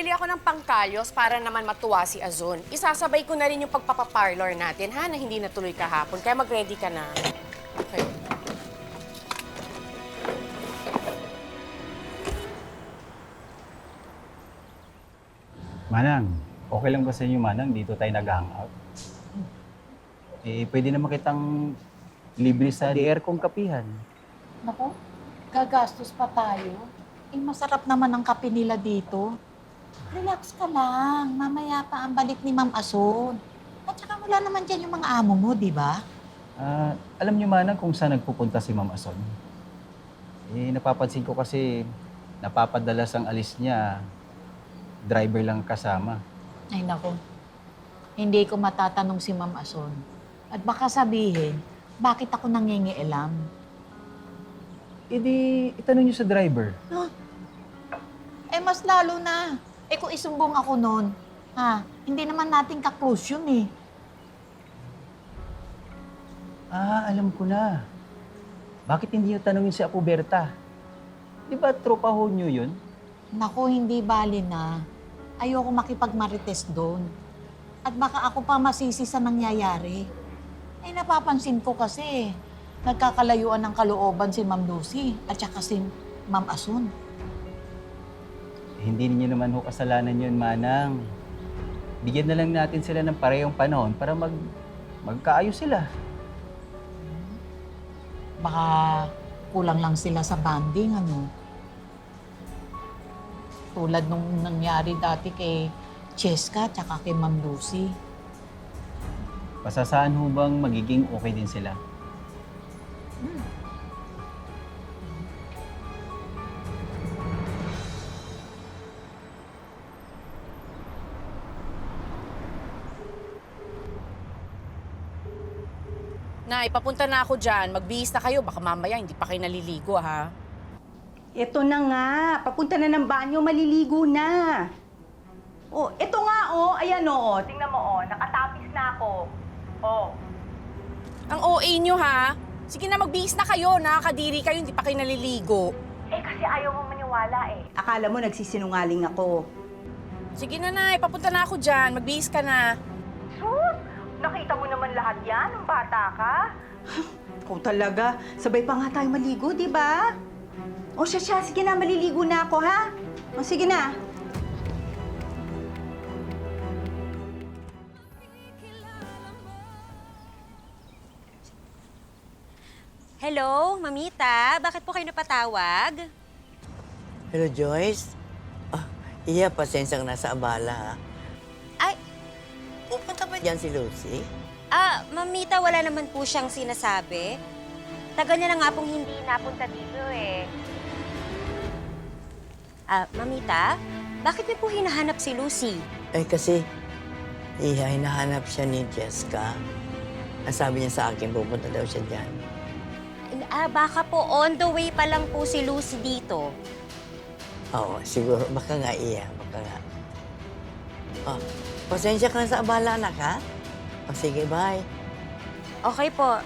bibili ako ng pangkayos para naman matuwa si Azon. Isasabay ko na rin yung pagpapaparlor natin, ha, na hindi natuloy kahapon. Kaya mag-ready ka na. Okay. Manang, okay lang ba sa inyo, Manang? Dito tayo nag-hangout. Pwede naman kitang libre sa DR kong kapihan. Nako, gagastos pa tayo. Masarap naman ang kape nila dito. Relax ka lang. Mamaya pa ang balik ni Ma'am Ason. At saka wala naman dyan yung mga amo mo, di ba? Alam niyo, Manang, kung saan nagpupunta si Ma'am Ason? Napapansin ko kasi napapadalas ang alis niya, driver lang kasama. Ay nako, hindi ko matatanong si Ma'am Ason. At baka sabihin, bakit ako nangingialam? Itanong niyo sa driver. Mas lalo na. Kung isumbong ako noon, hindi naman natin ka-close yun eh. Alam ko na. Bakit hindi niyo tanongin si Apo Berta? Di ba tropa ho niyo yun? Naku, hindi bali na. Ayoko makipagmarites doon. At baka ako pa masisi sa nangyayari. Napapansin ko kasi, nagkakalayuan ng kalooban si Ma'am Lucy at saka si Ma'am Asun. Hindi niyo naman ho kasalanan yun, Manang. Bigyan na lang natin sila ng parehong panahon para magkaayos sila. Baka kulang lang sila sa banding, ano? Tulad nung nangyari dati kay Cheska at saka kay Ma'am Lucy. Pasasaan ho bang magiging okay din sila? Nay, papunta na ako dyan. Magbihis na kayo. Baka mamaya hindi pa kayo naliligo, ha? Ito na nga, papunta na ng banyo, maliligo na. Oh, ito nga oh, ayan oh. Tingnan mo oh, nakatapis na ako. Oh. Ang OA nyo, ha? Sige na, magbihis na kayo. Nakakadiri kayo, hindi pa kayo naliligo. Kasi ayaw mong maniwala eh. Akala mo nagsisinungaling ako. Sige na, Nay. Papunta na ako dyan. Magbihis ka na. Sus! Nakita mo naman lahat yan nung bata ka. Ikaw talaga. Sabay pa nga tayo maligo, di ba? O siya, sige na, maliligo na ako, ha? O sige na. Hello, Mamita. Bakit po kayo napatawag? Hello, Joyce. Iya, pasensya ka na sa abala, ha? Ay, Pupunta ba dyan si Lucy? Mamita, wala naman po siyang sinasabi. Tagal niya na nga pong hindi napunta dito eh. Mamita, bakit niyo po hinahanap si Lucy? Kasi, hinahanap siya ni Jessica. Ang sabi niya sa akin, pupunta daw siya dyan. Baka po on the way pa lang po si Lucy dito. Oo, siguro. Baka nga, iya. Baka nga. Pasensya ka na sa abala, anak, ha? Sige, bye. Okay po.